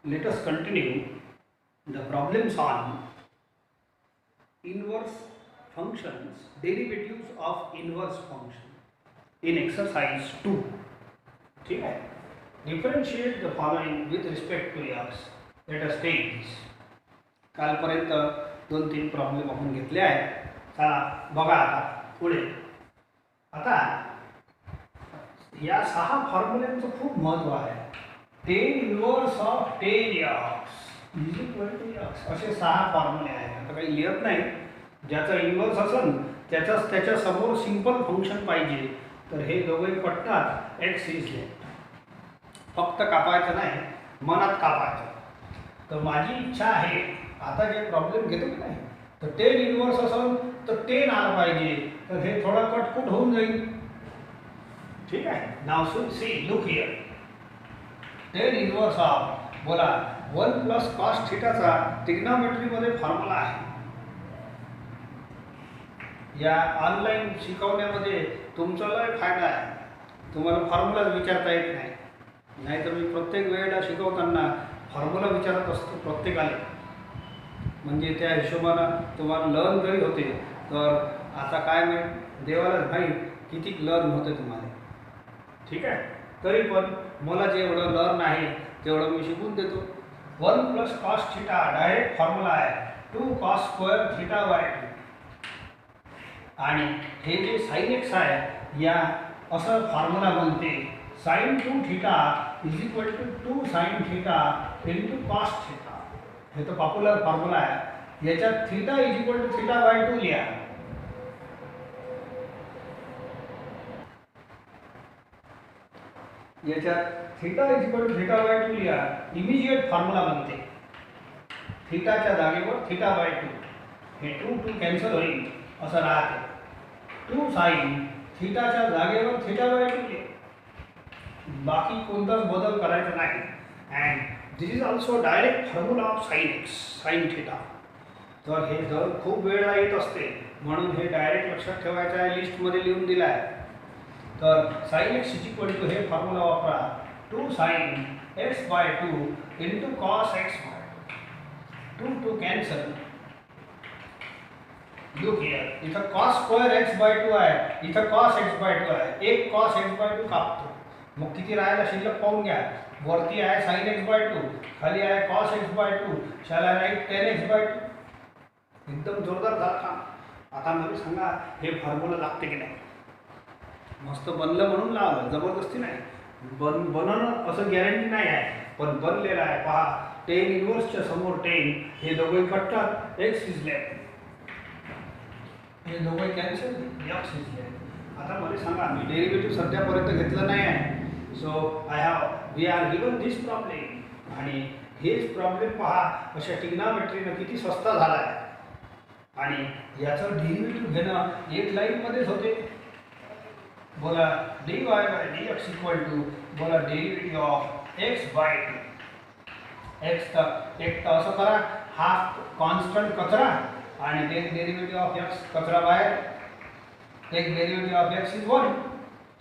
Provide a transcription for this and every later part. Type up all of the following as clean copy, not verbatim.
Let us continue the problems on inverse functions, derivatives of inverse function in exercise 2. ठीक है. Differentiate the following with respect to x. Let us take this. कालपर्यंत 2-3 problem आपण घेतले आहेत. चला बघा आता पुढे. आता या 6 फॉर्म्युल्यांचं खूप महत्त्व आहे. tan inverse of tan x is equal to x असे 6 फॉर्म्युले आहेत. आता काही लिहित नाही. ज्याचा इनवर्स असेल त्याच्या समोर सिंपल फंक्शन पाहिजे तर हे दोघे पटतात. x is left. फक्त कापायचं नाही, मनात कापायचं. तर माझी इच्छा आहे आता जे प्रॉब्लेम घेतो की नाही तर tan इनवर्स असेल तर tan आलं पाहिजे. तर हे थोडं कटकुट होऊन जाईल. ठीक आहे. Now see look here. tan inverse of बोला 1 प्लस कॉस थिटाचा ट्रिग्नोमेट्रीमध्ये फॉर्म्युला आहे. या ऑनलाईन शिकवण्यामध्ये तुमचा लय फायदा आहे. तुम्हाला फॉर्म्युलाच विचारता येत नाही. नाहीतर मी प्रत्येक वेळेला शिकवताना फॉर्म्युला विचारत असतो प्रत्येकाला. म्हणजे त्या हिशोबानं तुम्हाला लर्न जरी होते तर आता काय माहीत देवालाच माहीत किती लर्न होते तुम्हाला. ठीक आहे. तरी पण मला जेवढं लर्न आहे तेवढं मी शिकून देतो. 1 plus cos theta direct formula आहे 2 कॉस स्क्वेअर थिटा बाय 2. आणि हे जे साइन एक्स आहे या असं फॉर्म्युला बनते sine 2 theta is equal to 2 sine theta into cos theta. हे तर पॉप्युलर फॉर्म्युला आहे. याच्यात theta is equal to theta by 2 लिहा. याच्यात theta is equal to theta by 2 लिहा. इमिजिएट फॉर्म्युला बनते. थिटाच्या जागेवर थिटा बाय 2. हे 2 कॅन्सल होईल असं राहते. 2 साइन थिटाच्या जागेवर थिटा बाय 2 लिहा. बाकी कोणताच बदल करायचा नाही. And this is also direct formula of sine x sine theta. तर हे जर खूप वेळा येत असते म्हणून हे डायरेक्ट लक्षात ठेवायचं आहे. लिस्टमध्ये लिहून दिलं आहे. तर sine x is equal to हे फॉर्म्युला वापरा 2 sine x by 2 into cos x by 2 cancel. Look here. इथं कॉस स्क्वेअर एक्स बाय 2 आहे, इथं कॉस एक्स बाय 2 आहे. एक कॉस एक्स बाय 2 कापतो. मग किती राहायला शिल्लक पाहून घ्या. वरती आहे साइन एक्स बाय 2, खाली आहे कॉस एक्स बाय 2, शाला राईट tan एक्स बाय 2. एकदम जोरदार झाला काम. आता मला सांगा हे फॉर्म्युला लागते की नाही. मस्त बनलं म्हणून लावलं, जबरदस्ती नाही. बनवणं असं गॅरंटी नाही आहे पण बनलेलं आहे. पहा tan इनवर्सच्या समोर tan हे दोघे कटतात. x is left. हे दोघे कॅन्सल x इज लेफ्ट. आता मला सांगा मी डेरिव्हेटिव्ह सध्यापर्यंत घेतलं नाही आहे. So we are given this problem. आणि हेच प्रॉब्लेम पहा अशा ट्रिग्नोमेट्रीनं किती स्वस्त झाला आहे. आणि याचं डेरिव्हेटिव्ह घेणं एक लाईनमध्येच होते. बोला dy by dx equal to बोला derivative of x by 2. x तर एक तर असं करा हा कॉन्स्टंट कचरा आणि डेरिव्हेटिव्ह ऑफ x कचरा बाहेर. एक डेरिव्हेटिव्ह ऑफ x इज 1.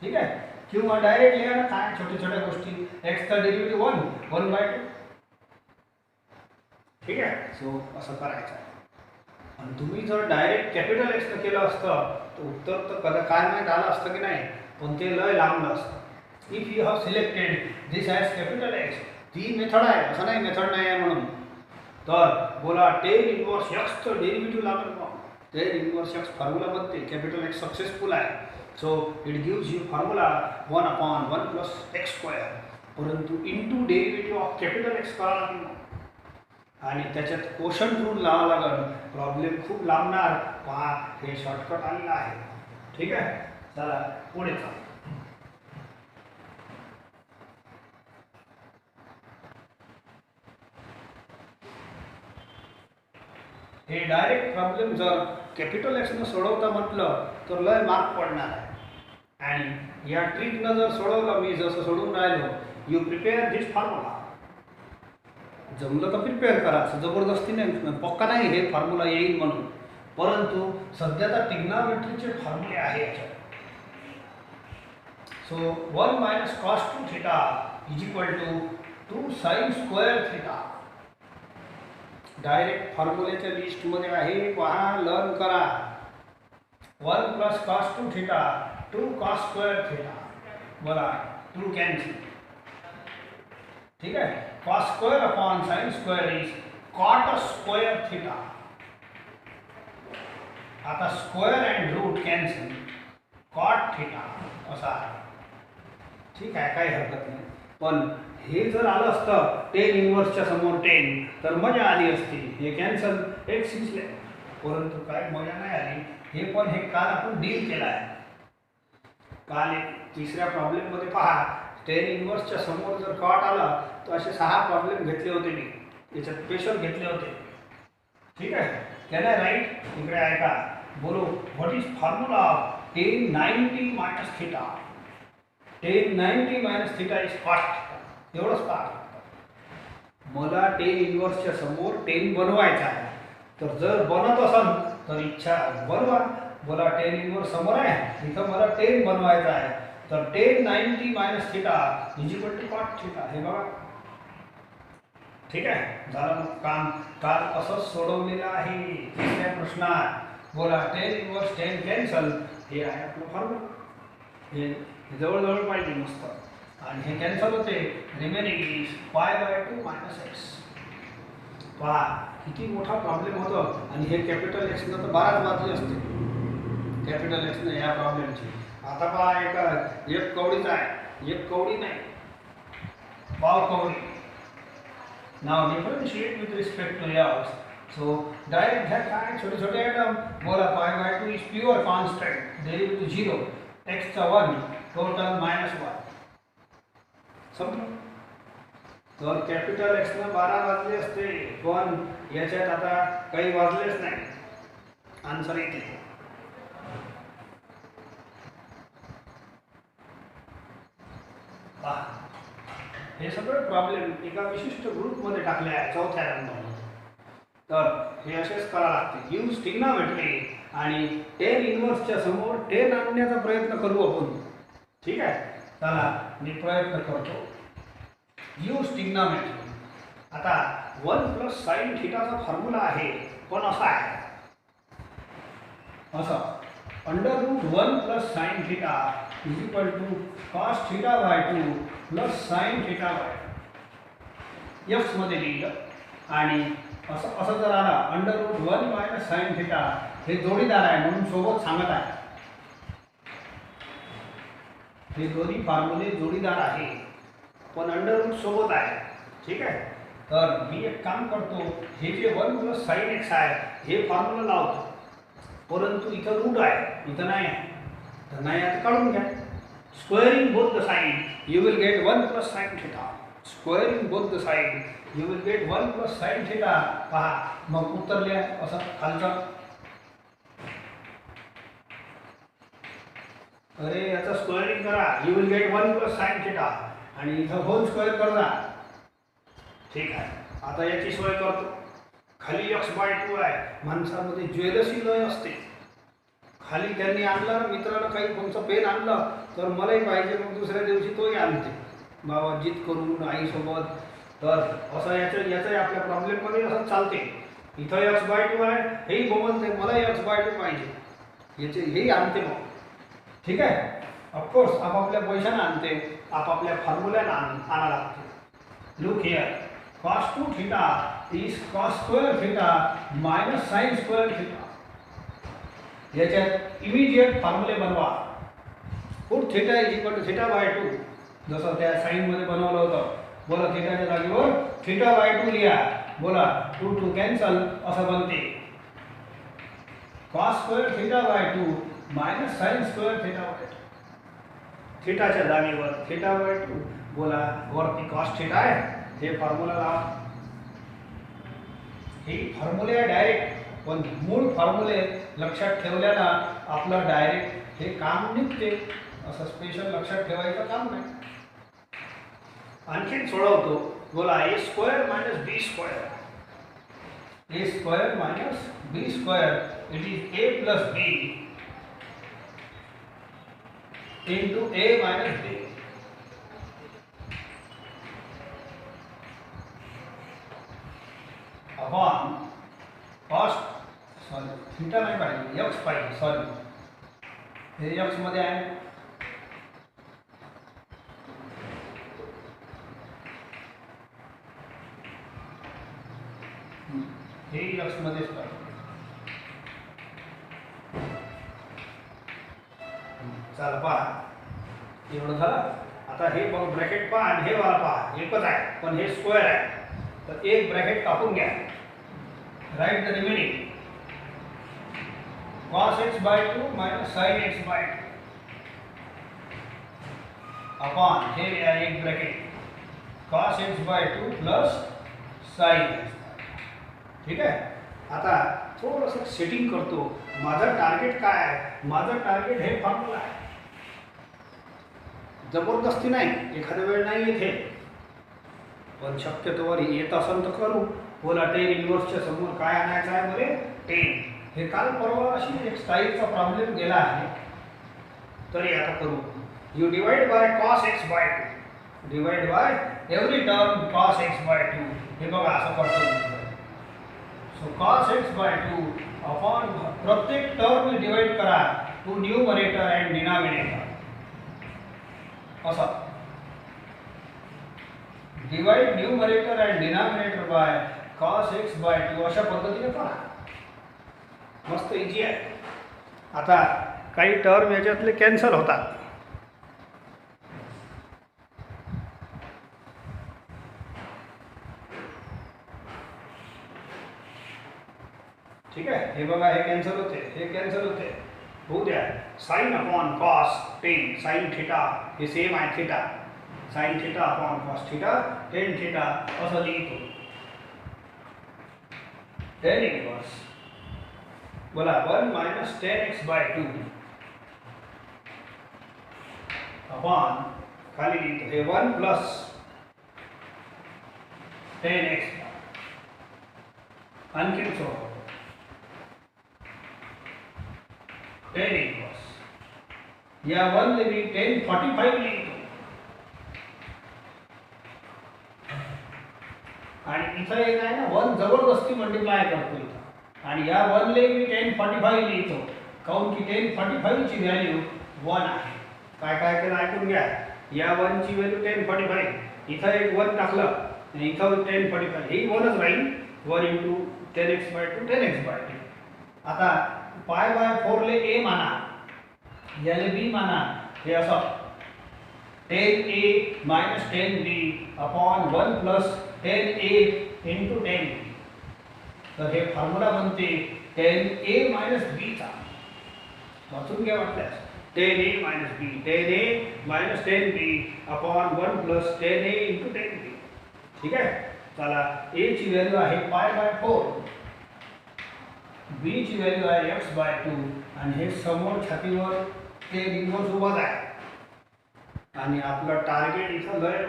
ठीक आहे. किंवा डायरेक्ट लिहा ना काय छोट्या छोट्या गोष्टी. x चा डेरिव्हेटिव्ह 1 बाय 2. ठीक आहे. सो असं करायचं. आणि तुम्ही जर डायरेक्ट कॅपिटल एक्स न केलं असतं तर उत्तर तर कदा काय माहीत आलं असतं की नाही. पण ते लय लांबलं असतं. If you have selected this as capital x. ती मेथड आहे असं नाही मेथड नाही आहे म्हणून. तर बोला tan इनवर्स एक्सचं डेरिव्हेटिव्ह लागेल. मग tan इनवर्स एक्स फॉर्म्युला बनते. कॅपिटल एक्स सक्सेसफुल आहे. So it gives you formula 1/1 plus x square. परंतु into derivative of capital x करावं लागेल. आणि त्याच्यात क्वेश्चन रूल लावा लागेल. प्रॉब्लेम खूप लांबणार. पहा हे शॉर्टकट आलेलं आहे. ठीक आहे. चला पुढे चालू. हे डायरेक्ट प्रॉब्लेम जर कॅपिटल एक्सनं सोडवता म्हटलं तर लय मार्क पडणार आहे. आणि या ट्रिकनं जर सोडवलं मी जसं सोडून राहिलो यू प्रिपेअर दिस फॉर्म्युला. जमलं तर प्रिपेअर करा. असं जबरदस्ती नाही. पक्का नाही हे फॉर्म्युला येईल म्हणून. परंतु सध्या तर ट्रिग्नोमेट्रीचे फॉर्म्युले आहे याच्यात. So 1 minus cos 2 theta is equal to 2 sine square theta. Direct फॉर्म्युल्याच्या लिस्टमध्ये आहे, पहा, लर्न करा. 1 plus cos 2 theta 2 cos square theta. बोला 2 कॅन्सल. ठीक आहे. Cos square upon sine square is cot square theta. आता square and root cancel, cot theta असा आहे. ठीक आहे, काही हरकत नाही. पण हे जर आलं असतं टेन इनवर्सच्या समोर 10 तर मजा आली असती. हे कॅन्सल, एक शिजले. परंतु काय मजा नाही आली. हे पण हे काल आपण डील केला आहे. काल एक तिसऱ्या प्रॉब्लेममध्ये पहा, टेन इनवर्सच्या समोर जर कॉट आला तर असे 6 प्रॉब्लेम घेतले होते मी. याच्यात स्पेशल घेतले होते. ठीक आहे. Can I write? इकडे ऐका. बोलो, what is formula of tan 90 minus theta. Tan 90 minus theta is cot. एवढंच पहा. मला टेन इनवर्सच्या समोर 10 बनवायचा आहे. तर जर बनत असेल तर इच्छा बनवा. मला टेन इनवर्स समोर आहे, इथं मला 10 बनवायचा आहे. तर tan 90 minus theta is equal to cot theta. हे बघा. ठीक आहे. झालं मग काम. काल असंच सोडवलेलं आहे तिसऱ्या प्रश्नात. बोला टेन इनवर्स 10 कॅन्सल. हे आहे आपलं फॉर्म्युला. हे जवळजवळ पाहिजे मस्त. आणि हे कॅन्सल होते. Remaining is π/2 minus x. पहा किती मोठा प्रॉब्लेम होतो. आणि हे कॅपिटल एक्सनं तर 12 वाजले असते. कॅपिटल एक्सनं या प्रॉब्लेमची. आता पहा, एक कवडीचा आहे, एक कवडी नाही, पाव कवडी. Now differentiate with respect to x. So direct घ्या. काय छोटे छोटे आयटम. बोला π/2 इज प्युअर कॉन्स्टंट. डेरिव्हेटिव्ह 0, एक्सचा 1, टोटल -1. समजलं? तर कॅपिटल एक्सनं 12 वाजले असते. पण याच्यात आता काही वाजलेच नाही. आन्सर येते. हे सगळे प्रॉब्लेम एका विशिष्ट ग्रुपमध्ये टाकले आहे, चौथ्या नंबरमध्ये. तर हे असेच करावं लागते. यूज ट्रिग्नोमेट्री आणि टेन इनवर्सच्या समोर 10 आणण्याचा प्रयत्न करू आपण. ठीक आहे. चला मी प्रयत्न करतो. Use trigonometry. आता 1 प्लस साइन थिटाचा फॉर्म्युला आहे, पण असा आहे. असं √1 plus sine theta is equal to cos θ/2 plus sine θ/2. X मध्ये लिहिलं. आणि असं जर आला √1 मायनस साइन थिटा, हे जोडीदार आहे म्हणून सोबत सांगत आहे. हे दोन्ही फॉर्म्युले जोडीदार आहे, पण अंडर रूट सोबत आहे. ठीक आहे. तर मी एक काम करतो. हे जे 1 प्लस साइन एक्स आहे हे फॉर्म्युला लावतो. परंतु इथं रूट आहे, इथं नाही आहे. तर नाही आता काढून घ्या. Squaring both the side you will gate 1 plus sine theta. Squaring both the side you will gate 1 plus sine theta. पहा मग उत्तर लिहा असं खालचं. अरे याचा स्क्वेअरिंग करा. You will gate 1 plus sine theta. आणि इथं होल स्क्वेअर करा. ठीक आहे. आता याची सोय करतो. खाली x/2 आहे. माणसामध्ये ज्वेलसी लय असते. खाली त्यांनी आणलं, मित्रानं काही कोणचं पेन आणलं तर मलाही पाहिजे. मग दुसऱ्या दिवशी तोही आणते बाबा जिद करून आईसोबत. तर असं याचं आपल्या प्रॉब्लेममध्ये असं चालते. इथं x/2 आहे, हेही बोलते मलाही x/2 पाहिजे. याचे हेही आणते मग. ठीक आहे. ऑफकोर्स आपापल्या पैशानं आणते, आपापल्या फॉर्म्युल्यानं आणा लागते. Look here. cos 2 theta is cos square theta minus sine square theta. याच्यात इमिजिएट फॉर्म्युले बनवा. Put theta is equal to θ/2. जसं त्या साईनमध्ये बनवलं होतं. बोला थीटाच्या जागेवर θ/2 लिहा. बोला 2 कॅन्सल. असं बनते cos square θ/2 minus sine square θ/2. थीटाच्या जागेवर θ/2. बोला वरती cos थीटा आहे. हे फॉर्म्युला लावा. ही फॉर्म्युले आहे डायरेक्ट. पण मूळ फॉर्म्युले लक्षात ठेवल्यानं आपलं डायरेक्ट हे काम निघते. असं स्पेशल लक्षात ठेवायचं काम नाही. आणखीन सोडवतो. बोला a² minus b². a² minus b². It is a plus b into a minus b. Upon cos sorry theta नाही पाहिजे एक्स पाहिजे सॉरी हे एक्स मध्ये आहे हे एक्स मध्येच पाहिजे चला पहा एवढं झालं आता हे ब्रॅकेट पहा आणि हे वाला पहा एकच आहे पण हे स्क्वेअर आहे तर एक ब्रॅकेट कापून घ्या write the remaining cos x by 2 minus sin x by 2 upon हे एक bracket cos x by 2 plus sin x ठीक आहे आता थोडंसं सेटिंग करतो माझं टार्गेट काय आहे माझं टार्गेट हे फॉर्म्युला आहे जबरदस्ती नाही एखाद्या वेळ नाही येथे पण शक्यतोवर येत असेल तर करू बोला टेन इनवर्सच्या समोर काय आणायचं आहे मला टेन हे काल परवा अशी एक स्टाईलचा प्रॉब्लेम गेला आहे तरी आता करू you divide by cos x by 2 divide by every term cos x by 2 हे बघा असं करतो so cos x by 2 upon प्रत्येक टर्म डिवाइड करा टू न्यूमरेटर अँड डिनॉमिनेटर असं divide numerator and denominator by cos x by 2 अशा पद्धतीने करा मस्त इजी आहे आता काही टर्म याच्यातले कॅन्सल होतात ठीक आहे हे बघा हे कॅन्सल होते होऊ द्या sine upon cos tan sine theta हे सेम आहे theta sine theta upon cos theta tan theta असं लिहितो टेन इनवर्स बोला 1 minus 10x by 2 अपॉन खाली लिहितो हे 1 plus 10x आणखीन सोडव 10 इनवर्स या 1 ले मी 1045 लिहितो आणि इथं एक आहे ना 1 जबरदस्ती मल्टिप्लाय करतो इथं आणि या 1 ले मी 1045 लिहितो काऊन की 1045 ची व्हॅल्यू 1 आहे काय काय केलं ऐकून घ्या या 1 ची व्हॅल्यू 1045 इथं एक 1 टाकलं आणि इथं 1045 ही 1च राहील 1 into 10x by 2 10x by 2 आता पाय बाय 4 ले a माना याले b माना हे असं 10a minus 10b upon 1 plus 10a into 10b तर हे फॉर्म्युला बनते 10a minus b चा वाचून घ्या वाटल्यास 10a minus b 10a minus 10b upon 1 plus 10a into 10b ठीक आहे चला a ची व्हॅल्यू आहे पाय बाय 4 b ची व्हॅल्यू आहे x by 2 आणि हे समोर छातीवर ते इनवर्स उभा आहे आणि आपलं टार्गेट इथं लय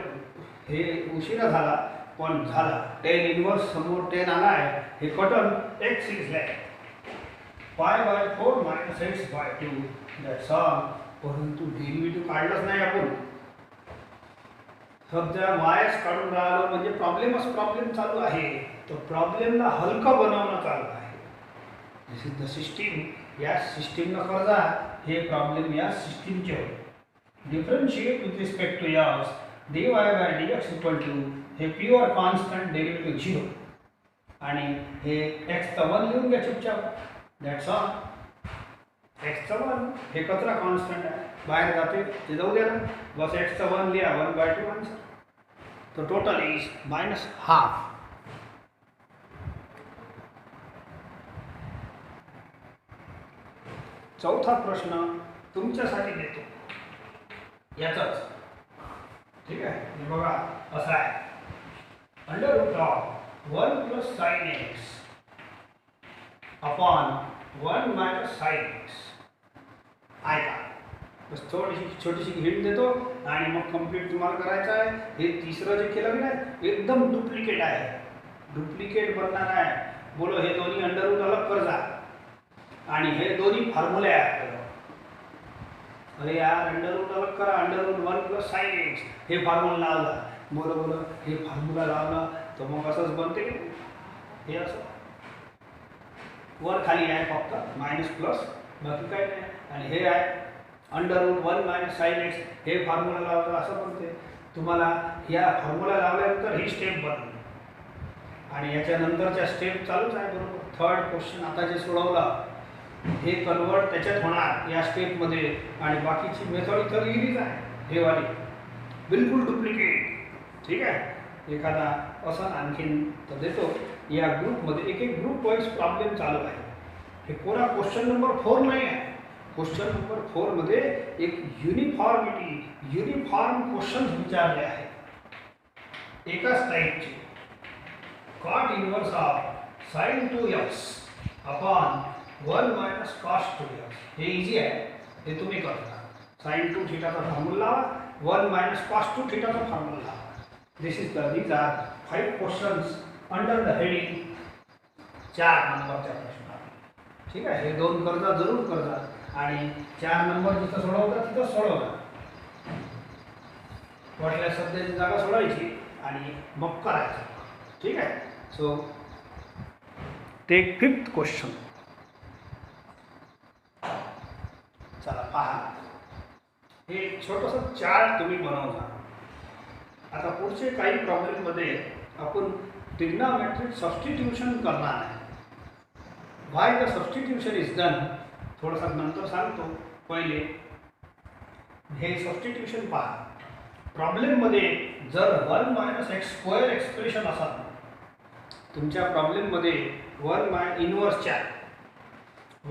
हे उशिरा झाला पण झाला 10 इनवर्स समोर 10 आला आहे हे कटन x is like pi by 4 minus x by 2 that's all परंतु डेरिव्हेटिव्ह काढलंच नाही आपण सध्या वायच काढून राहिलो म्हणजे प्रॉब्लेम चालू आहे तो प्रॉब्लेमला हलकं बनवणं चालू आहे दिस इज द सिस्टीम या सिस्टीमला कर्जा हे प्रॉब्लेम या सिस्टीमचे होते डिफरन्शिएट विथ रिस्पेक्ट टू यास dy by dx equal to हे प्युअर कॉन्स्टंट डेरिव्हेटिव्ह 0 आणि हे x चा 1 लिहून घ्या चुपचाप दॅट्स ऑल x चा 1 हे कचरा कॉन्स्टंट आहे बाहेर जाते ते जाऊ द्या ना बस x चा 1 लिहा 1 by 2 आन्सर तो टोटल इज -12 चौथा प्रश्न तुमच्यासाठी देतो याचाच ठीक आहे हे बघा असा आहे √1 plus sin x upon 1 minus sin x आहे का बस थोडीशी छोटीशी हिंट देतो आणि मग कंप्लीट तुम्हाला करायचं आहे हे तिसरं जे केलं नाही एकदम डुप्लिकेट आहे डुप्लिकेट बनणार आहे बोलो हे दोन्ही अंडररूट अलग कर जा आणि हे दोन्ही फॉर्म्युले आहेत अरे यार अंडररूट अलग करा √1 plus sin x हे फॉर्म्युला लावला बोलो हे फॉर्म्युला लावला तर मग असंच बनते हे असं वर खाली आहे फक्त मायनस प्लस, बाकी काही नाही. आणि हे आहे under root 1 minus sine x. हे फॉर्म्युला लावलं असं म्हणते. तुम्हाला या फॉर्म्युला लावल्यानंतर ही स्टेप बनली आणि याच्यानंतरच्या स्टेप चालूच आहे बरोबर. थर्ड क्वेश्चन आता जे सोडवला हे कन्वर्ट त्याच्यात होणार या स्टेपमध्ये आणि बाकीची मेथड इथं लिहिलीच आहे हे वाली बिलकुल डुप्लिकेट. ठीक आहे. एखादा असा आणखीन तर देतो. या ग्रुपमध्ये एक एक ग्रुप वाईज प्रॉब्लेम चालू आहे. हे पुरा क्वेश्चन नंबर 4 नाही आहे. क्वेश्चन नंबर 4 मध्ये एक युनिफॉर्म क्वेश्चन विचारले आहेत एकाच टाईपचे. Cot inverse of sine 2x upon 1 minus cos 2x. हे इझी आहे, हे तुम्ही करता. साइन 2 थीटाचा फॉर्म्युला लावा, 1 मायनस कॉस 2 थीटाचा फॉर्म्युला लावा. these are 5 questions under the heading 4 नंबरच्या प्रश्नात. ठीक आहे. हे दोन कर्जा जरूर करजा आणि 4 नंबर जिथं सोडवता तिथं सोडवता. वाटल्या सध्याची जागा सोडायची आणि मग करायचं. ठीक आहे. So take 5th question. चला पहा. हे एक छोटंसं चार्ट तुम्ही बनवता. आता पुढचे काही प्रॉब्लेममध्ये आपण ट्रिग्नोमेट्रिक सबस्टिट्यूशन करणार आहे. व्हाय द सबस्टिट्यूशन इज डन थोडंसं नंतर सांगतो. पहिले हे सबस्टिट्यूशन पहा. प्रॉब्लेममध्ये जर 1 मायनस एक्स स्क्वेअर एक्सप्रेशन असाल तुमच्या प्रॉब्लेममध्ये 1 इनवर्सच्या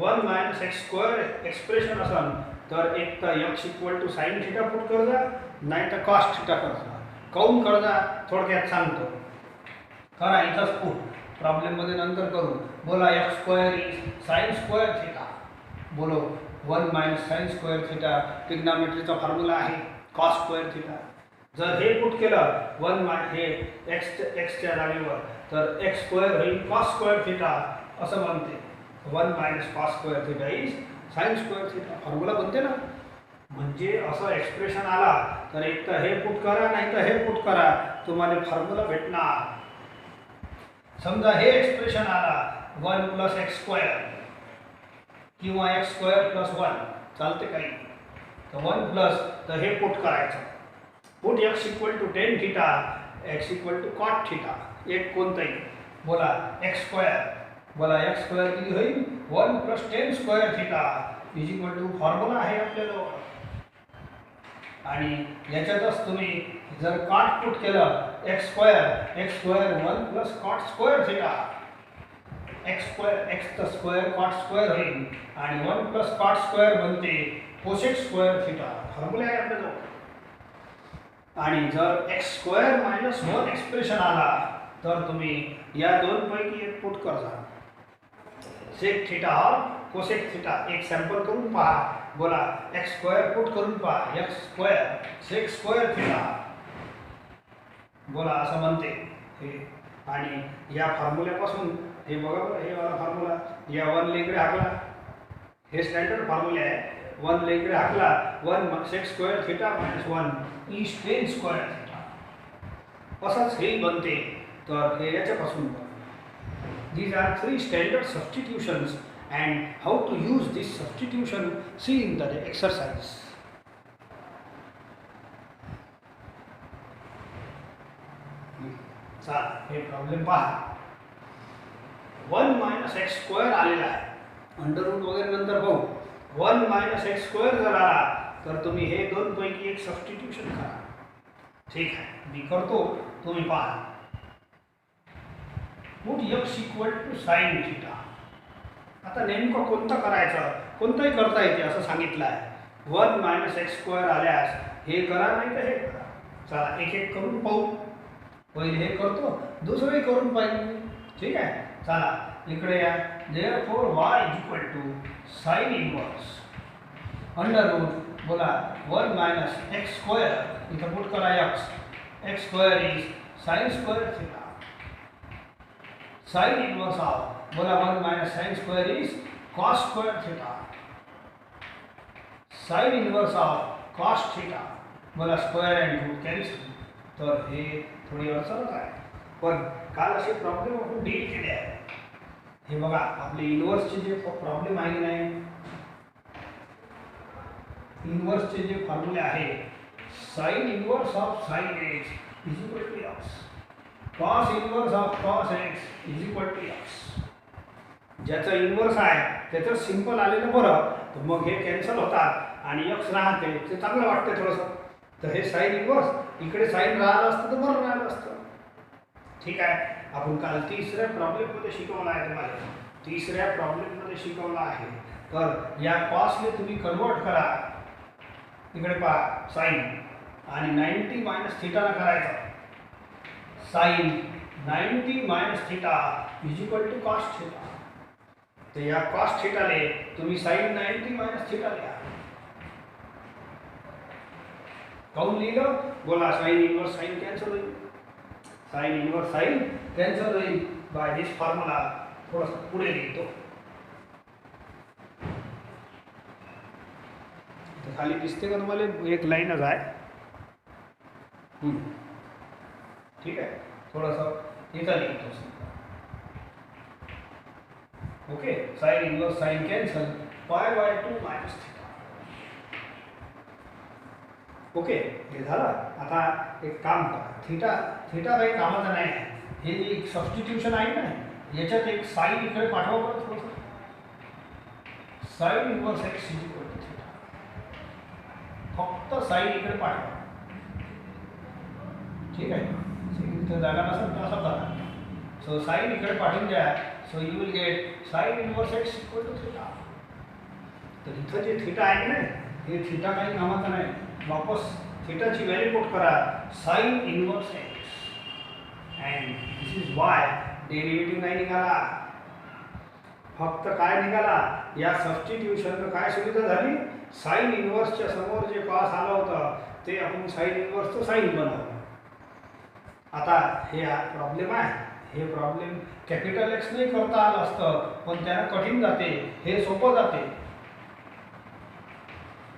1 मायनस एक्स स्क्वेअर एक्सप्रेशन असाल तर एक तर x equal to sine theta put कर जा, नाही तर कॉस थीटा कर जा. काऊन कर जा थोडक्यात सांगतो. करा इथंच पुट. प्रॉब्लेममध्ये नंतर करू. बोला x square is sine square theta. बोलो 1 मायनस साइन स्क्वेअर थीटा ट्रिग्नोमेट्रीचा फॉर्म्युला आहे कॉस स्क्वेअर थीटा. जर हे पुट केलं हे एक्सच्या जागेवर तर एक्स स्क्वेअर होईल कॉस स्क्वेअर थीटा असं बनते. 1 minus cos square theta is sine square theta. Formula बनते ना. म्हणजे असं एक्सप्रेशन आला तर एक तर हे पुट करा नाही तर हे पुट करा, तुम्हाला फॉर्म्युला भेटणार. समजा हे एक्सप्रेशन आला 1 प्लस एक्स स्क्वेअर किंवा एक्स स्क्वेअर प्लस 1 चालते काही. तर 1 प्लस तर हे पुट करायचं. Put x equal to tan theta x equal to cot theta. एक कोणताही बोला एक्स स्क्वेअर. बोला एक्स स्क्वेअर किती होईल 1 plus tan square theta is equal to formula आहे आपल्याला. आणि याच्यातच तुम्ही जर कॉट पुट केलं x square 1 plus cot square theta एक्सचा स्क्वेअर कॉट स्क्वेअर होईल आणि 1 प्लस कॉट स्क्वेअर बनते कोसेक स्क्वेअर थीटा. फॉर्म्युला आहे आपल्याजवळ. आणि जर एक्स स्क्वेअर मायनस 1 एक्सप्रेशन आला तर तुम्ही या दोनपैकी एक पुट करजा. सेक थीटा और कोसेक थीटा. एक सॅम्पल करून पहा. बोला एक्स स्क्वेअर पुट करून पहा. X square sec square theta बोला असं म्हणते हे. आणि या फॉर्म्युल्यापासून हे बघा बरं हे वाला फॉर्म्युला या 1 लेकडे हाकला. हे स्टँडर्ड फॉर्म्युले आहे. 1 लेकडे हाकला 1 sec square theta minus 1 is tan square theta. असंच हे बनते. तर हे याच्यापासून these are 3 standard substitutions and how to use this substitution see in the exercise. चला हे प्रॉब्लेम पहा. 1 मायनस एक्स स्क्वेअर आलेला आहे. अंडर रूट वगैरे नंतर पाहू. 1 मायनस एक्स स्क्वेअर जर आला तर तुम्ही हे दोनपैकी एक सबस्टिट्यूशन करा. ठीक आहे मी करतो तुम्ही पहा. Put x equal to sine theta. आता नेमकं कोणतं करायचं कोणतंही करता येते असं सांगितलं आहे. 1 मायनस एक्स स्क्वेअर आल्यास हे करा नाही तर हे करा. चला एक एक करून पाहू. पहिले हे करतो दुसरे करून पाहिजे. ठीक आहे. चला इकडे या. Therefore y equal to sine inverse under root बोला 1 मायनस एक्स स्क्वेअर इथं पुट करा x square is sine square theta. Sine inverse of बोला 1 minus sine square is cos square theta. Sine inverse of cos theta बोला square and root cancel. तर हे थोडी अडचणच आहे. पण काल असे प्रॉब्लेम आपण डील केले आहे. हे बघा आपले इनव्हर्सचे जे प्रॉब्लेम आहे की नाही, इनव्हर्सचे जे फॉर्म्युले आहे, sine inverse of sine x is equal to x, cos inverse of cos x is equal to x. ज्याचा इनव्हर्स आहे त्याचं सिंपल आलेलं बरं, तर मग हे कॅन्सल होतात आणि एक्स राहते, ते चांगलं वाटतं थोडंसं. तर हे साइन इनव्हर्स इकडे साइन राहिलं असतं तर बरं राहिलं असतं. ठीक आहे, आपण काल तिसऱ्या प्रॉब्लेममध्ये शिकवलं आहे, तुम्हाला तिसऱ्या प्रॉब्लेममध्ये शिकवलं आहे. तर या कॉसने तुम्ही कन्वर्ट करा, इकडे पहा साइन, आणि 90 मायनस थिटाला करायचं. Sine 90 minus theta is equal to cos theta. तर या कॉस थिटाले तुम्ही साइन 90 मायनस थिटा लिहा. काऊन लिहिलं बोला? साइन इनवर्स साइन कॅन्सल होईल, साइन इनवर्स साइन कॅन्सल होईल बाय दिस फॉर्म्युला. थोडंसं पुढे लिहितो. खाली दिसते का तुम्हाला? एक लाईनच आहे. ठीक आहे, थोडंसं इथं लिहितो. Okay, sine inverse sine cancel, pi by 2 minus theta. Okay, हे झालं. आता एक काम करा, थिटा थिटा काही कामाचं नाही आहे. हे जे एक सबस्टिट्यूशन आहे ना, याच्यात एक साइन इकडे पाठवा बरं थोडंसं. Sine inverse x is equal to theta. फक्त साइन इकडे पाठवा. ठीक आहे, इथे जागा नसेल तर असं करा. सो साइन इकडे पाठवून द्या. So you will get sine inverse x equal to theta. तर इथं जे थिटा आहे ना, हे थिटा काही कामाचं नाही. वापस थिटाची व्हॅल्यू पुट करा, sign inverse x, and this is why. Derivative नाही निघाला, फक्त काय निघाला? या सबस्टिट्यूशननं काय सुविधा झाली? साइन इनवर्सच्या समोर जे कॉस आलं होतं ते आपण साइन इनवर्सचं साइन बनवलं. आता हे प्रॉब्लेम आहे, हे प्रॉब्लेम कॅपिटल एक्स नाही करता आलं असतं, पण त्याला कठीण जाते, हे सोपं जाते.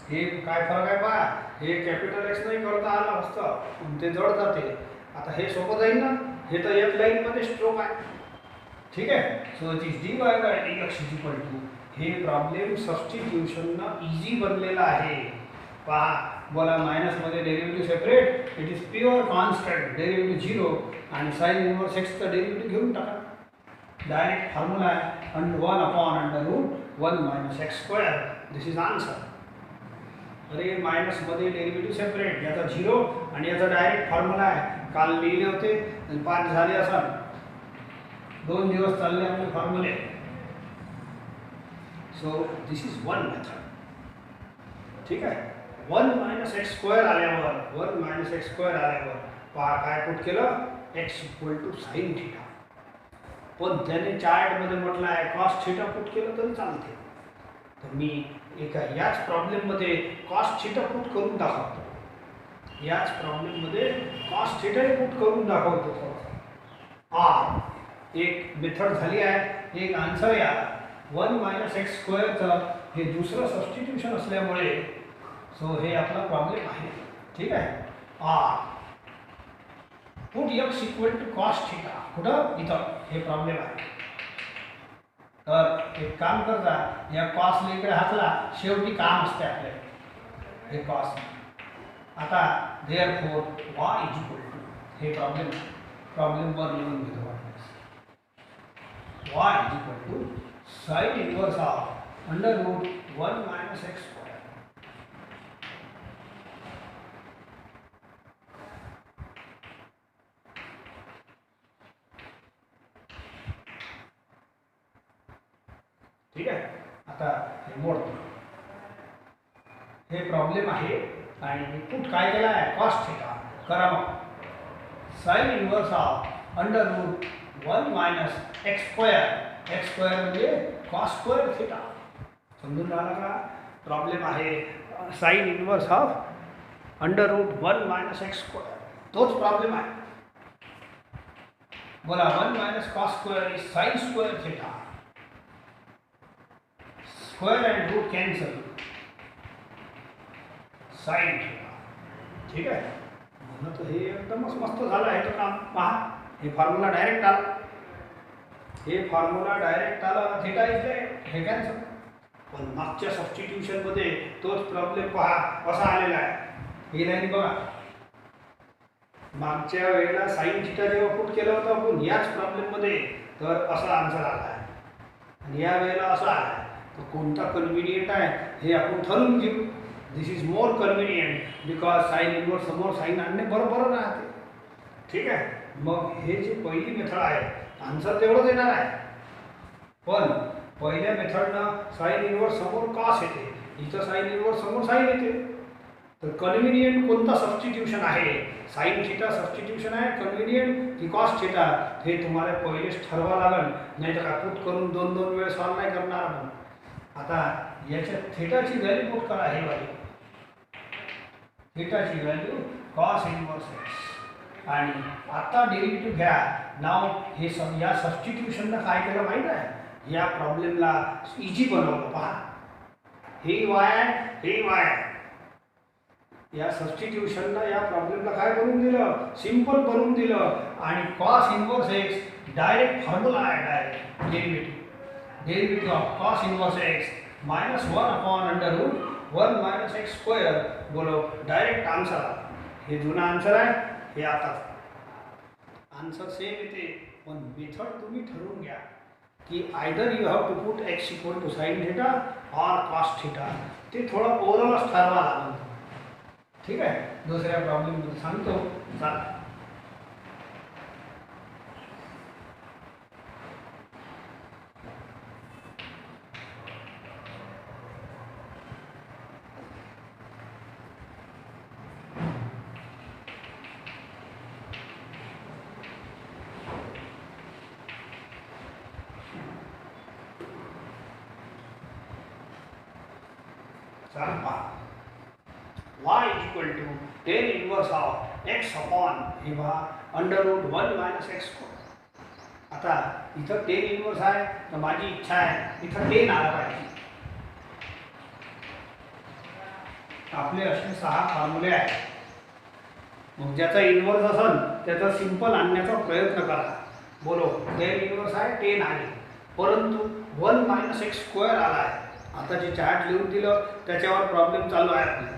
हे काय फरक आहे पहा, हे कॅपिटल एक्स नाही करता आलं असतं पण ते जड जाते. आता हे सोपं जाईल ना, हे तर एक लाईनमध्ये स्ट्रोक आहे. ठीक आहे, so it is d y by d x is equal to. हे प्रॉब्लेम सबस्टिट्यूशननं इझी बनलेला आहे. पहा बोला, मायनसमध्ये derivative separate, it is pure constant, derivative 0, आणि साइन इनवर्स एक्सचं डेरिव्हेटिव्ह घेऊन टाका. डायरेक्ट फॉर्म्युला आहे 1/√1 minus x square. This is answer. अरे मायनसमध्ये डेरिव्हेटिव्ह सेपरेट, याचा 0 आणि याचा डायरेक्ट फॉर्म्युला आहे. काल लिहिले होते, 5 झाले असं, 2 दिवस चालले आपले फॉर्म्युले. So this is one method. ठीक आहे, 1 मायनस एक्स स्क्वेअर आल्यावर, 1 मायनस एक्स स्क्वेअर आल्यावर पहा काय पुट केलं? X equal to sine theta. पण त्याने चार्टमध्ये म्हटलं आहे कॉस थिटा पुट केलं तरी चालते. तर मी एका याच प्रॉब्लेममध्ये कॉस थिटा पुट करून दाखवतो. याच प्रॉब्लेममध्ये कॉस थिटाही पुट करून दाखवतो थोडंसं. एक मेथड झाली आहे, एक आन्सर या 1 मायनस एक्स स्क्वेअरचं हे दुसरं सबस्टिट्यूशन असल्यामुळे सो हे आपला प्रॉब्लेम आहे. ठीक आहे, put x equal to cos theta. कुठं? इथं हे प्रॉब्लेम आहे. तर एक काम करता, या कॉसला इकडे हाकला, शेवटी काम असते आपल्याला हे कॉस. आता therefore y is equal to, हे प्रॉब्लेमवर लिहून घेतो. Y is equal to sine inverse of √1 minus x square. ठीक आहे, आता हे मोडतो. हे प्रॉब्लेम आहे आणि पुट काय केला आहे? Cos theta. करा मग, sine inverse of √1 minus x square. X square म्हणजे कॉस स्क्वेअर थिटा. समजून राहिला का? प्रॉब्लेम आहे sine inverse of √1 minus x square. तोच प्रॉब्लेम आहे. बोला, 1 minus cos square is sine square theta. Square and root cancel, sine theta. ठीक आहे, म्हणून तर हे एकदमच मस्त झालं आहे. तर काम पहा, हे फॉर्म्युला डायरेक्ट आला, हे फॉर्म्युला डायरेक्ट आला, थीटा इज डायरेक्ट, हे कॅन्सल. पण मागच्या सबस्टिट्यूशन मध्ये तोच प्रॉब्लेम पहा कसा आलेला आहे. ही लाईन बघा, मागच्या वेळेला साइन थीटा जेव्हा पुट केलं होतं आपण याच प्रॉब्लेम मध्ये, तर असा आन्सर आला आहे आणि या वेळेला असा आला आहे. तर कोणता कन्व्हिनियंट आहे हे आपण ठरवून घेऊ. This is more convenient because sine inverse समोर साइन आणणे बरोबर राहते. ठीक आहे, मग हे जे पहिली मेथड आहे आन्सर तेवढंच येणार आहे, पण पहिल्या मेथडनं साइन इनवर्स समोर कॉस येते, इथं साइन इनवर्स समोर साइन येते. तर कन्व्हिनियंट कोणता सबस्टिट्यूशन आहे, साइन थीटा सबस्टिट्यूशन आहे कन्व्हिनियंट की कॉस थीटा, हे तुम्हाला पहिलेच ठरवा लागेल. नाही तर काय पुट करून दोन दोन वेळ सॉल्व नाही करणार आपण. आता याच्यात थीटाची व्हॅल्यू पुट करा, हे वाली थीटाची व्हॅल्यू कॉस इनवर्स एक्स, आणि आता डेरिव्हेटिव्ह घ्या. नाव हे या सबस्टिट्यूशनला काय केलं माहीत आहे, या प्रॉब्लेमला इझी बनवलं. पहा, हे वाय आहे, हे वाय आहे. या सबस्टिट्यूशनला या प्रॉब्लेमला काय बनवून दिलं, सिंपल बनवून दिलं. आणि cos inverse x direct formula आहे, direct derivative of cos inverse x -1/√1 - x². बोलो डायरेक्ट आन्सर. हे जुना आन्सर आहे, हे आता आन्सर सेम येते. पण मेथड तुम्ही ठरवून घ्या की either you have to put x = sine theta और कॉस थीटा. ते थोडं ओव्हरऑलच ठरवा लागेल. ठीक आहे, दुसऱ्या प्रॉब्लेममध्ये सांगतो. चला, y = tan inverse of x upon हे पहा √1 - x². आता इथं tan इनवर्स आहे, तर माझी इच्छा आहे इथं tan आला पाहिजे. आपले असे 6 फॉर्म्युले आहेत, मग ज्याचा इनवर्स असेल त्याचा सिंपल आणण्याचा प्रयत्न करा. बोलो tan इनवर्स आहे, tan आहे, परंतु 1 - x² आला आहे. आता जे चार्ट लिहून दिलं त्याच्यावर प्रॉब्लेम चालू आहे आपला.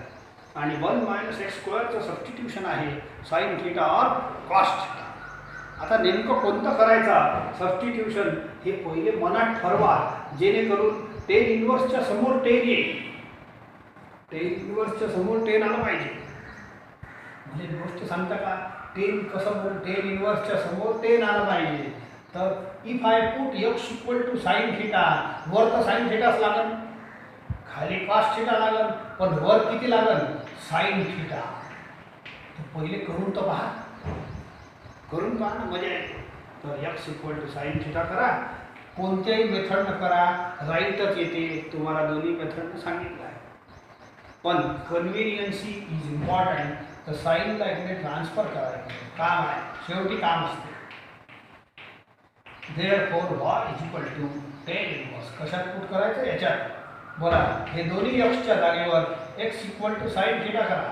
आणि 1 - x² सबस्टिट्यूशन आहे साइन थीटा और कॉस थीटा. आता नेमकं कोणतं करायचं सबस्टिट्यूशन हे पहिले मनात ठरवा, जेणेकरून टेन इनवर्सच्या समोर टेन येईल. टेन इनवर्सच्या समोर टेन आलं पाहिजे. म्हणजे गोष्ट सांगता का, टेन कसं बोल, टेन इनवर्सच्या समोर टेन आलं पाहिजे. तर if I put x = sine theta, वर तर साइन थीटाच लागेल, खाली कॉस थीटा लागेल, पण वर किती लागेल, साइन थीटा. तर पहिले करून तर पहा, करून पहा ना, मजा येते. तर x = साइन थीटा करा, कोणत्याही मेथडनं करा, राईटच येते. तुम्हाला दोन्ही मेथडनं सांगितलं आहे. पण कन्व्हिनियन्सी इज इम्पॉर्टंट. तर साईनला इकडे ट्रान्सफर करायचं काम आहे, शेवटी काम असते. therefore y = tan इनवर्स कशात पुट करायचं, याच्यात. बोला, हे दोन्ही xच्या जागेवर x = साइन थीटा करा,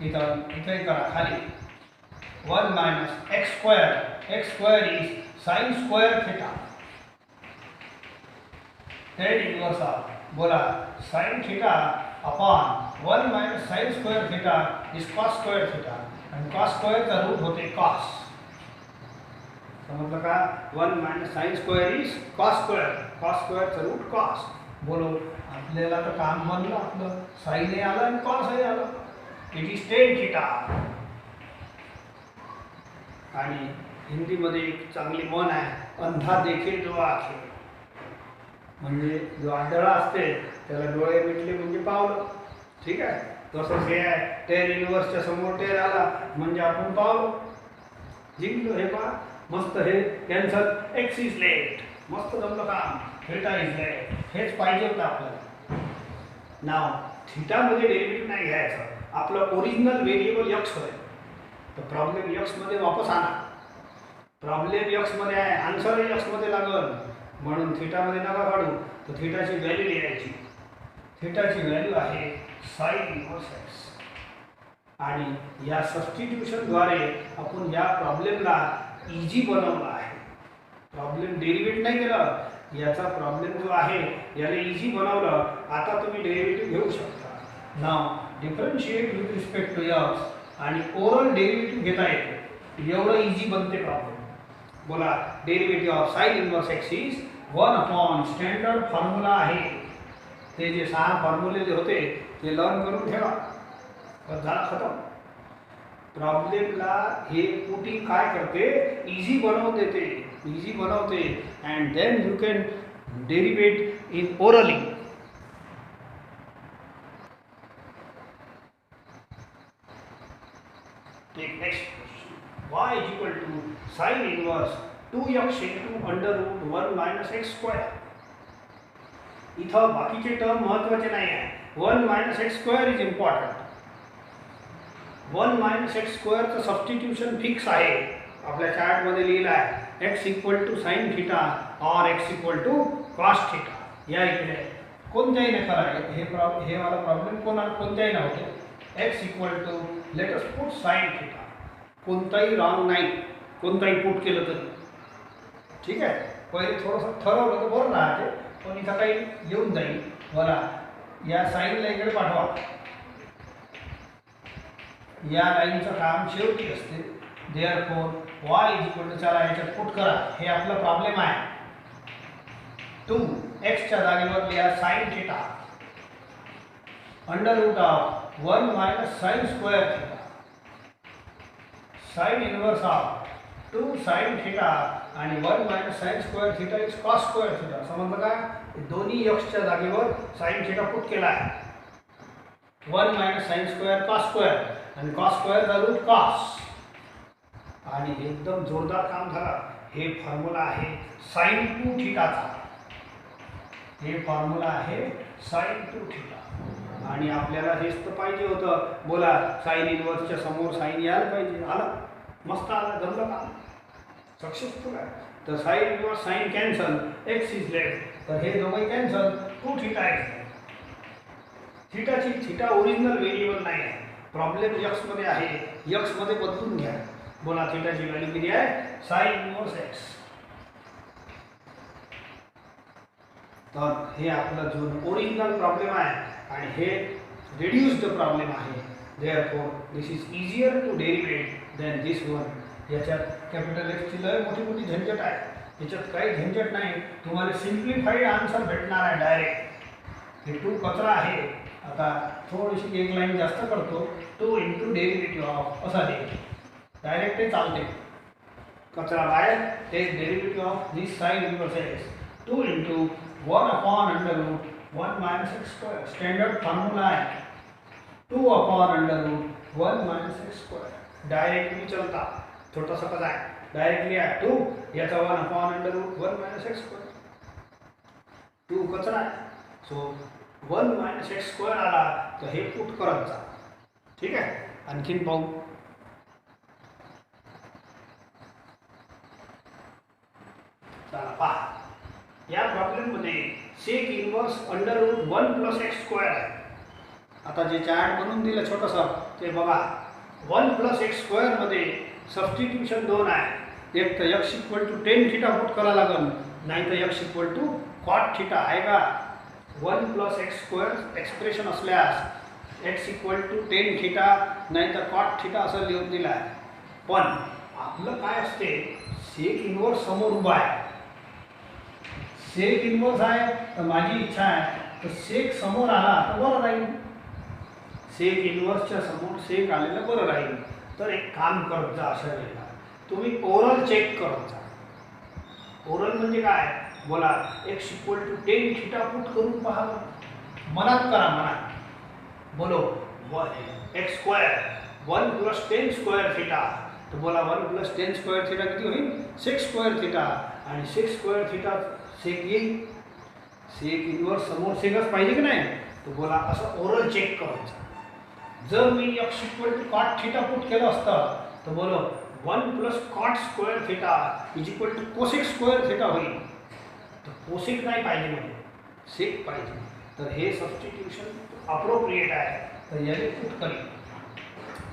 इथे करा खाली 1 - x². Is sine square theta. tan inverse of बोला sine theta upon 1 - sine square theta is cos square theta. आणि कॉस स्क्वेअरचा रूट होते कॉस. समजलं का, 1 - sine square is cos square, cos स्क्वेअरचा रूट कॉस. बोलो आपल्याला तर काम बनलं आपलं, साईनही आलं आणि कॉसही आलं. It is tan theta. आणि हिंदीमध्ये एक चांगली म्हण आहे, अंधा देखे जो आखे. म्हणजे जो आंधळा असते त्याला डोळे मिटले म्हणजे पावलं. ठीक आहे, तसंच हे आहे, tan इनवर्सच्या समोर tan आला म्हणजे आपण पावलं, जिंकलो. हे पहा मस्त, हे कॅन्सल, x इज लेट, मस्त जमलं काम, थीटा इज लेट. हेच पाहिजे होतं आपल्याला. नाव थीटामध्ये डेरिव्हेटिव्ह नाही घ्यायचं, आपलं ओरिजिनल व्हेरिएबल x होय. तर प्रॉब्लेम x मध्ये वापस आणा. प्रॉब्लेम x मध्ये आहे, आन्सरही x मध्ये लागल, म्हणून थीटामध्ये नका काढू. तर थीटाची व्हॅल्यू लिहायची. थीटाची व्हॅल्यू आहे साइन इनवर्स x. आणि या सबस्टिट्यूशनद्वारे आपण या प्रॉब्लेमला इझी बनवला आहे. प्रॉब्लेम डेरिवेट नाही केला, याचा प्रॉब्लेम जो आहे याला इझी बनवलं. आता तुम्ही डेरिव्हेटिव्ह घेऊ शकता. Now differentiate with respect to x आणि ओरल डेरिव्हेटिव्ह घेता येते. एवढं इझी बनते प्रॉब्लेम. बोला derivative of sine inverse x is 1 standard formula आहे. ते जे 6 फॉर्म्युले जे होते ते लर्न करून ठेवा. झाला खतम. प्रॉब्लेमला हे पुटिंग काय करते, इझी बनवून देते, इझी बनवते. And then you can derivate in orally. Take next question. Y is equal to sin inverse 2x into under root 1 minus x square. इथं बाकीचे टर्म महत्वाचे नाही आहे. 1 minus x square is important. 1 minus x square चं substitution fix आहे. आपल्या चार्टमध्ये लिहिलं आहे x equal to sine theta और x equal to cos theta. या इकडे कोणत्याही नाही करा. हे वाला प्रॉब्लेम कोणत्याही नव्हते. x equal to let us put sine theta. कोणताही रॉंग नाही, कोणताही पुट केलं तरी ठीक आहे. पहिले थोडंसं ठरवलं तर बरं राहते, पण इथं काही येऊन जाईल. बघा या साईनला इकडे पाठवा. या लाईनचं काम शेवटी असते. Therefore y is equal to, चला याच्यात पुट करा. हे आपला प्रॉब्लेम आहे. 2x च्या जागेवर लिहा sine theta under root of 1 minus sine square theta. Sine inverse of 2 sine theta आणि 1 minus sine square theta is cos square theta. समजलं का? दोन्ही एक्सच्या जागेवर साइन थिटा पुट केला आहे. 1 minus sine square cos square आणि कॉस स्क्वेअरचा रूट कॉस. आणि एकदम जोरदार काम झाला. हे फॉर्म्युला आहे साइन 2 थिटाचा. हे फॉर्म्युला आहे साइन 2 थिटा. आणि आपल्याला हेच तर पाहिजे होतं. बोला साइन इनवर्सच्या समोर साइन यायला पाहिजे. आला, मस्त आला, जमलं का? सक्सेसफुल आहे. तर sine inverse sine cancel, x is left. तर हे दोघंही कॅन्सल. 2 थिटा आहे. थिटा ओरिजिनल व्हेरिएबल नाही आहे. प्रॉब्लेम एक्स मध्ये आहे. एक्स मध्ये बदलून घ्या. बोला थिटाची व्हॅल्यू किती आहे? Sine inverse x. तर हे आपला जो ओरिजिनल प्रॉब्लेम आहे आणि हे रिड्यूस्ड प्रॉब्लेम आहे. Therefore this is easier to derivate than this one. याच्यात कॅपिटल एक्सची लय मोठी झंझट आहे. याच्यात काही झंझट नाही. तुम्हाला सिम्प्लिफाईड आन्सर भेटणार आहे डायरेक्ट. हे 2 कचरा आहे. आता थोडीशी एक लाईन जास्त करतो. 2 इंटू डेरिव्हेटिव्ह ऑफ असा दे. डायरेक्ट ते चालते. कचरा बाहेर. Take derivative of this sine inverse x. 2 into 1 upon under root 1 minus x square. Standard formula है 2 upon under root 1 minus x square. Directly चलता. छोटासा कसा आहे. डायरेक्टली आहे 2 याचा 1 upon under root 1 minus x square. 2 कचरा आहे. सो 1 माइनस एक्स स्क्वायर आला तर हे पुट करत जा. ठीक आहे. आणखीन पाहू. चला पहा. या प्रॉब्लेममध्ये sec inverse under root 1 plus x square आहे. आता जे चार्ट बनवून दिलं छोटंसं ते बघा. 1 प्लस एक्स स्क्वायरमध्ये सबस्टिट्यूशन 2 आहे. एक तर x equal to tan theta put करा लागेल, नाही तर x equal to cot theta आहे का. 1 प्लस एक्स स्क्वायर एक्सप्रेशन असल्यास x equal to tan theta नाही तर कॉट थिटा असं लिहून दिलं आहे. पण आपलं काय असते, सेक इनवर्स समोर उभा आहे. सेक इनवर्स आहे तर माझी इच्छा आहे तर सेक समोर आला तर बरं राहील. सेक इनवर्सच्या समोर सेक आलेलं बरं राहील. तर एक काम करत जा. अशा वेळेला तुम्ही ओरल चेक करत जा. ओरल म्हणजे काय, बोला x equal to tan theta put करून पहा. मनात करा, मनात बोलो. X square 1 plus tan square theta. तर बोला 1 प्लस टेन स्क्वायर थिटा किती होईल, 6 स्क्वायर थिटा. आणि 6 स्क्वायर थिटा सेक येईल. सेक इनवर्स समोर सेकच पाहिजे की नाही. तर बोला असं ओरल चेक करायचं. जर मी x equal to cot theta put केलं असतं तर बोलो 1 plus cot square theta is equal to cosec square theta होईल. तर कोसेक नाही पाहिजे म्हणजे सेक पाहिजे. तर हे सबस्टिट्यूशन अप्रोप्रिएट आहे. तर याने पुट करी.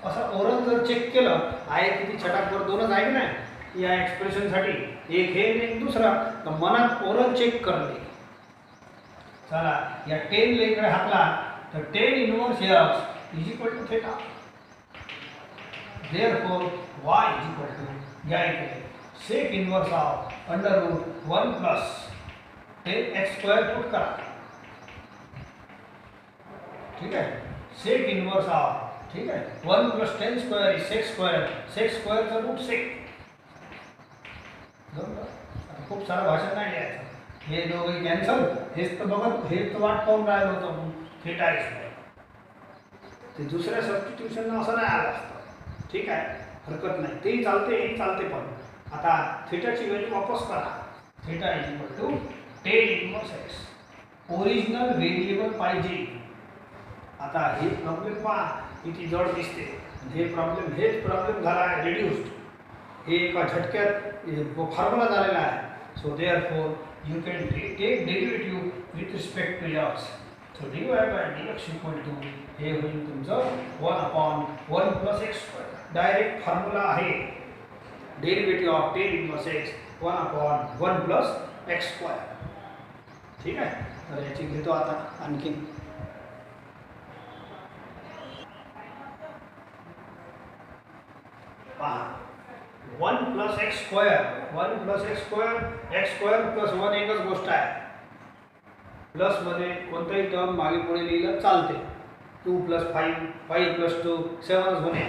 असं ओरल जर चेक केलं आहे किती छटाकवर दोनच आहे की नाही या एक्सप्रेशनसाठी एक हे आणि एक दुसरा तर मनात ओरल चेक करणे. चला या 10 लेकडे हाकला तर 10 inverse x is equal to theta. Therefore y is equal to घ्या इकडे sec inverse of under root 1 plus 10x square put करा. ठीक आहे sec इनवर्स ऑफ ठीक आहे 1 प्लस 10 स्क्वेअर इज sec स्क्वेअरचा रूट sec. आता खूप सारं भाषण नाही लिहायचं. हे दोघे कॅन्सल हेच तर बघत हेच तर वाट पाहून राहिलो होतो थीटा इज ते दुसऱ्या सबस्टिट्यूशनला असं नाही आलं असतं. ठीक आहे हरकत नाही तेही चालते हेही चालते पण आता थीटाची व्हॅल्यू वापस करा. Theta is equal to 10 inverse x original variable पाहिजे. आता हे प्रॉब्लेम पहा किती जड दिसते. हेच प्रॉब्लेम झाला आहे रिड्यूस्ड. हे एका झटक्यात फॉर्म्युला झालेला आहे. So therefore you can take derivative with respect to x. So dy by dx equal to हे होईल तुमचं 1/1 plus x square. Direct formula आहे derivative of 10 inverse x 1/1 plus x square. ठीक आहे तर याची घेतो आता आणखी पहा 1 plus x square 1 plus x square plus 1 एकच गोष्ट आहे. प्लस मध्ये कोणताही टर्म मागे पुढे लिहिलं चालते. 2 plus 5 5 plus 2 7 होणे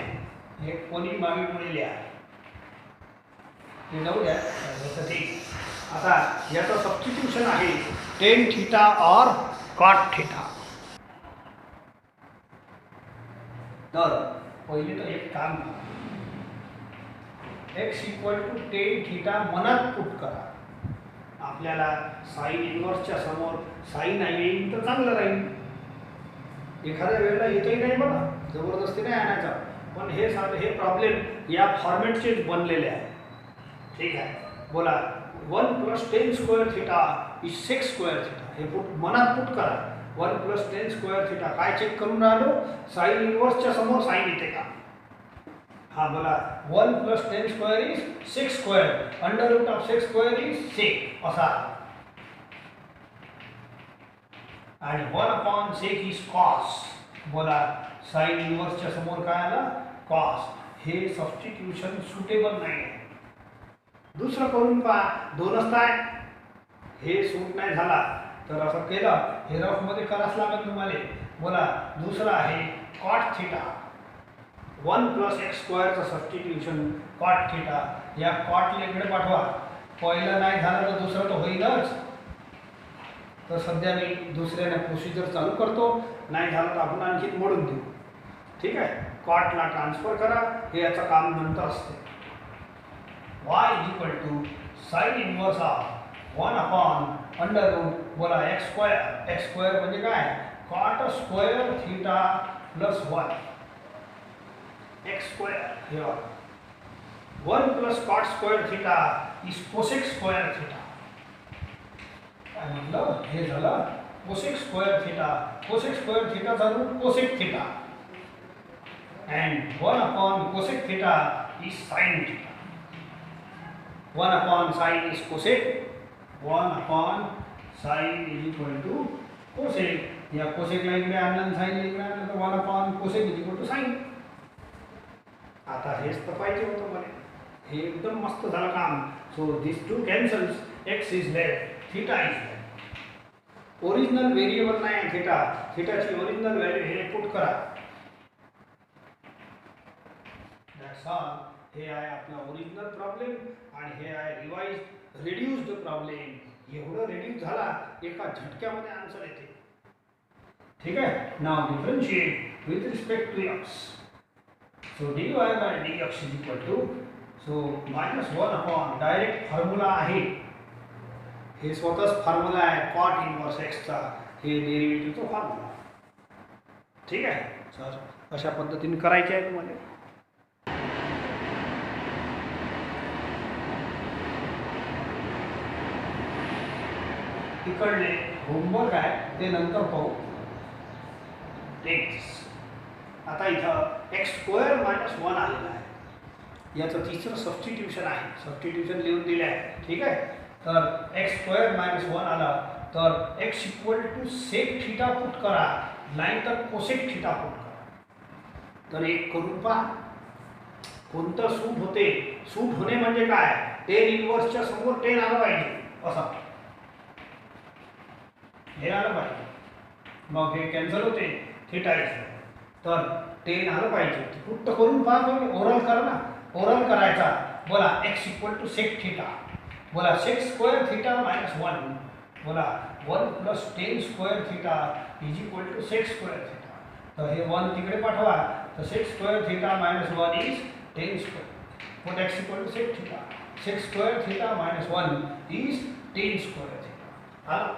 हे कोणी मागे पुढे लिहा ते जाऊ द्या जसं ठीक. आता याचं सबस्टिट्यूशन आहे tan थीटा और cot थीटा. तर पहिले तर एक काम करा x equal to tan theta मनात पुट करा. आपल्याला साइन इनवर्सच्या समोर साइन येईल तर चांगलं राहील. एखाद्या वेळेला येतही नाही बघा जबरदस्ती नाही आणायचा पण हे प्रॉब्लेम या फॉर्मॅटचेच बनलेले आहे. ठीक आहे बोला 1 plus 10 square theta is sec square theta. हे पुट मनात पुट करा. 1 प्लस 10 स्क्वेअर थीटा काय चेक करून राहिलो साइन इनवर्सच्या समोर साइन येते का. हाँ बोला 1 plus 10 square is sec square under root of sec square is sec असा आणि 1/sec इज cos. बोला साइन इनवर्सच्या समोर काय आलं cos. हे सबस्टिट्यूशन सुटेबल नाही आहे. दुसरं करून पहा दोनच आहे हे सूट नाही झाला तर असं केलं हे रफ मध्ये करावंच लागेल तुम्हाला. बोला दुसरं आहे cot थीटा 1 प्लस x स्क्वेअरचं सबस्टिट्यूशन cot थीटा. या cot लेकडे पाठवा. पहिलं नाही झालं तर दुसरं तर होईलच. तर सध्या मी दुसऱ्याने प्रोसिजर चालू करतो. नाही झालं तर आपण आणखी मोडून देऊ. ठीक आहे cotला ट्रान्सफर करा हे याचं काम नंतर असते. y is equal to sine inverse of 1 under root बोला x स्क्वेअर म्हणजे काय cot square theta plus 1 x square here 1 plus cot square theta is cosec square theta. काय म्हटलं हे झालं cosec square theta चा route cosec theta and 1 cosec theta is sin theta. 1 sin is cosec 1 sin is equal to cosec. या cosec ला इकडे आणलं sin ला इकडे आणलं तर 1 cosec is equal to sin. आता हेच तर पाहिजे होतं मला. हे एकदम मस्त झालं काम. So this two cancels x is left theta is left. Original variable नाही थीटा. थीटाची ओरिजिनल व्हॅल्यू हे पुट करा. That's all. हे आहे आपला ओरिजिनल प्रॉब्लेम आणि हे आहे रिवाइज्ड रिड्यूस्ड प्रॉब्लेम. एवढं रिड्यूस झाला एका झटक्यामध्ये आन्सर येते. ठीक आहे now differentiate with respect to x. So dy by dx is equal to so -1 direct formula आहे. हे स्वतःच फॉर्म्युला आहे cot इनवर्स x चा. हे डेरिव्हेटिव्हचा फॉर्म्युला. ठीक आहे सर अशा पद्धतीने करायचे आहे तुम्हाला. इकडले होमवर्क आहे ते नंतर पाहू. टेक दिस आता इथं एक्स स्क्वेअर मायनस 1 आलेलं आहे. याचं तिसरं सबस्टिट्यूशन आहे. सबस्टिट्यूशन लिहून दिले आहे. ठीक आहे. तर एक्स स्क्वेअर मायनस 1 आला तर x equal to sec theta put करा, नाही तर कोसेक थीटा पुट करा. तर एक करून पहा कोणतं सूट होते. सूट होणे म्हणजे काय, टेन इनवर्सच्या समोर टेन आलं पाहिजे असं हे आलं पाहिजे. मग हे कॅन्सल होते थीटा इज तर टेन आलं पाहिजे. पुट तर करून पहा तुम्ही. ओरल करा ना. ओरल करायचा. बोला x equal to sec theta. बोला सेक स्क्वेअर थीटा मायनस 1. बोला 1 plus tan square theta is equal to sec square theta. तर हे 1 तिकडे पाठवा. तर sec square theta minus 1 is tan square. Put x equal to sec theta. Sec square theta minus 1 is tan square theta. आला.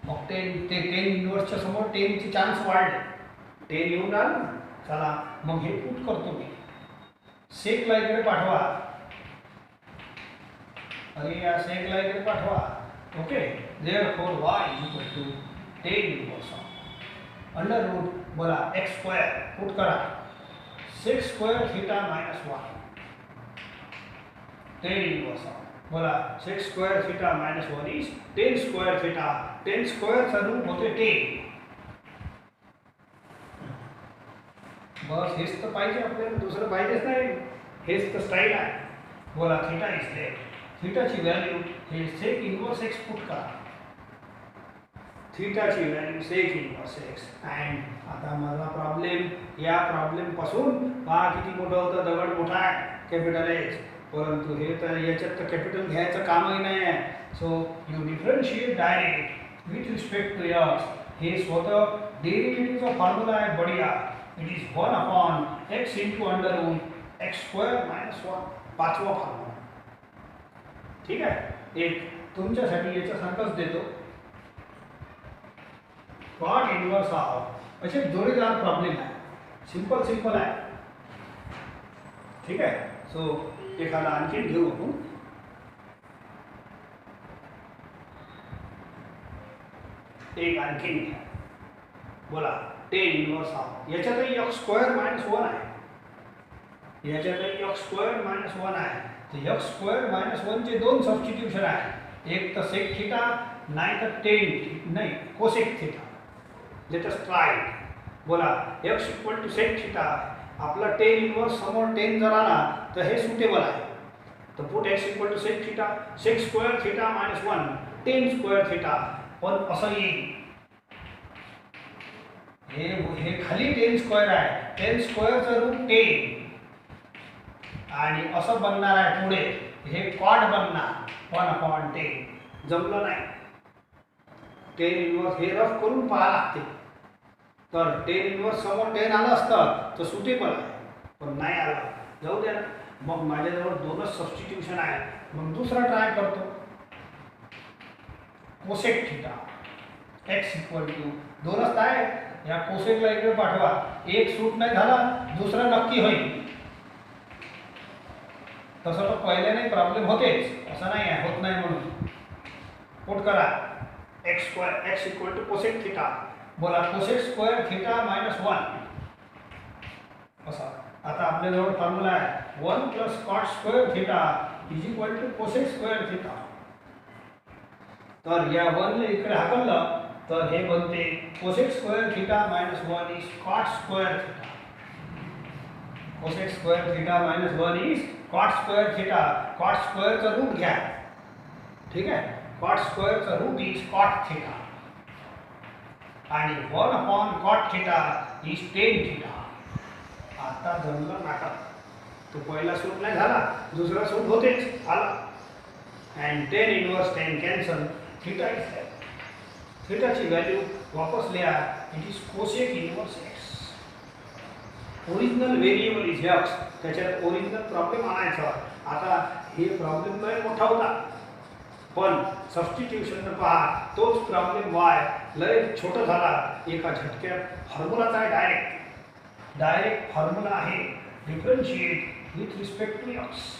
मग ten इनवर्सच्या समोर टेनचे chance वाढले. Ten येऊन आलं ना. चला मग हे पुट करतो मी. सेकला इकडे पाठवा. अरे या सेकला इकडे पाठवा. Okay. Therefore y equal to tan inverse of under root बोला एक्स स्क्वेअर पुट करा. Sec square theta minus 1 tan inverse of बोला sec square theta minus 1 is tan square theta. Tan स्क्वेअरचा रूट होते 10. बस हेच तर पाहिजे आपल्याला, दुसरं पाहिजेच नाही. हेच तर स्टाईल आहे. बोला थीटा इज देअर. थीटाची व्हॅल्यू हे सेक इनवर्स एक्स पुट करा. थीटाची value sec inverse x. And आता माझा प्रॉब्लेम या प्रॉब्लेम पासून पहा किती मोठं होतं. दगड मोठा आहे कॅपिटल एक्स, परंतु हे तर याच्यात तर कॅपिटल घ्यायचं कामही नाही आहे. So you differentiate direct with respect to x. हे स्वतः डेरिव्हेटिव्हचा फॉर्म्युला आहे बढिया. It is 1 upon x into under root x square minus 1. पाचवा फॉर्म्युला. ठीक आहे. एक तुमच्यासाठी याच्यासारखंच देतो. कॉट इनवर्स ऑफ असे जोडीदार प्रॉब्लेम आहे. सिंपल आहे. ठीक आहे. सो एखादा आणखी घेऊ आपण. एक आणखी घ्या. बोला टेन इनवर्स ऑफ. याच्यातही एक्स स्क्वेअर मायनस 1 आहे. याच्यातही एक्स स्क्वेअर मायनस 1 आहे. तर एक्स स्क्वेअर मायनस 1 चे दोन सबस्टिट्यूशन आहे. एक तर सेक थीटा नाही तर टेन नाही cosec theta. Let us try. बोला x equal to sec theta. आपला टेन इनवर्स समोर टेन जर आला तर हे सुटेबल आहे. तर put x equal to sec theta. Sec square theta minus 1 tan square theta. पण असं येईल हे खाली टेन स्क्वेअर आहे. टेन स्क्वेअरचं रूट 10 आणि असं बनणार आहे पुढे. हे कॉट बनणार 1 अपॉन 10. जमलं नाही. टेन इनवर्स हे रफ करून पाहा लागते. तर टेन इनवर्स समोर 10 आलं असतं तर सुटेबल आहे, पण नाही आलं. जाऊ द्या. मग माझ्याजवळ दोनच सबस्टिट्यूशन आहे. मग दुसरा ट्राय करतो. Cosec theta x equal to दोनच आहे. या कोसेकला इकडे पाठवा. एक सूट नाही झाला दुसरा नक्की होईल. तसं तर पहिल्याने प्रॉब्लेम होतेच, असं नाही आहे होत नाही म्हणून. पुट करा x square x equal to cosec theta. बोला कोसेक स्क्वेअर थीटा मायनस 1 असा. आता आपल्याजवळ फॉर्म्युला आहे 1 plus cot square theta is equal to cosec square theta. तर या 1 ने इकडे हाकललं तर हे बनते cosec square theta minus 1 is cot square theta. Cosec square theta minus 1 is cot square theta. Cot स्क्वेअरचा रूट घ्या. ठीक आहे. कॉट स्क्वेअरचा रूट इज कॉट थीटा आणि 1 upon cot theta is tan theta. आता जमलं नाटक. तो पहिला सूट नाही झाला दुसरा सूट होतेच आला. And 10 inverse 10 cancel. Theta is there. थीटाची व्हॅल्यू वापस लिहा. It is cosec inverse x. Original variable is x. त्याच्यात ओरिजिनल प्रॉब्लेम आणायचा. आता हे प्रॉब्लेम लय मोठा होता, पण सबस्टिट्यूशन पहा तोच प्रॉब्लेम वाय लय छोटा झाला एका झटक्यात. फॉर्म्युलाच आहे डायरेक्ट फॉर्म्युला आहे. Differentiate with respect to x.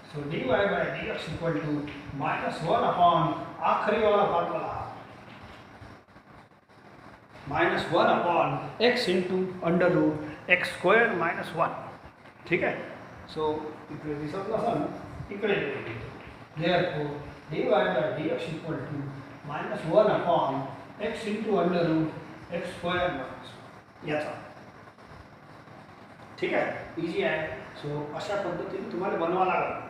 So dy by dx equal to minus 1 upon आखिरी वाला formula minus 1 upon x into under root x square minus 1. ठीक आहे. सो इकडे दिसत नसाल इकडे therefore dy by dx equal to minus 1 upon x into under root x square minus 1 याचा. ठीक आहे. इझी आहे. सो अशा पद्धतीने तुम्हाला बनवा लागेल.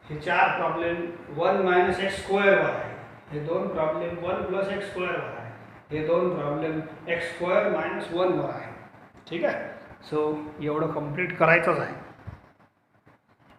हे 4 प्रॉब्लेम 1 मायनस एक्स स्क्वेअरवर आहे. हे 2 प्रॉब्लेम 1 प्लस एक्स स्क्वेअरवर आहे. हे 2 प्रॉब्लेम एक्स स्क्वेअर मायनस 1वर आहे. ठीक आहे. सो एवढं कंप्लीट करायचंच आहे.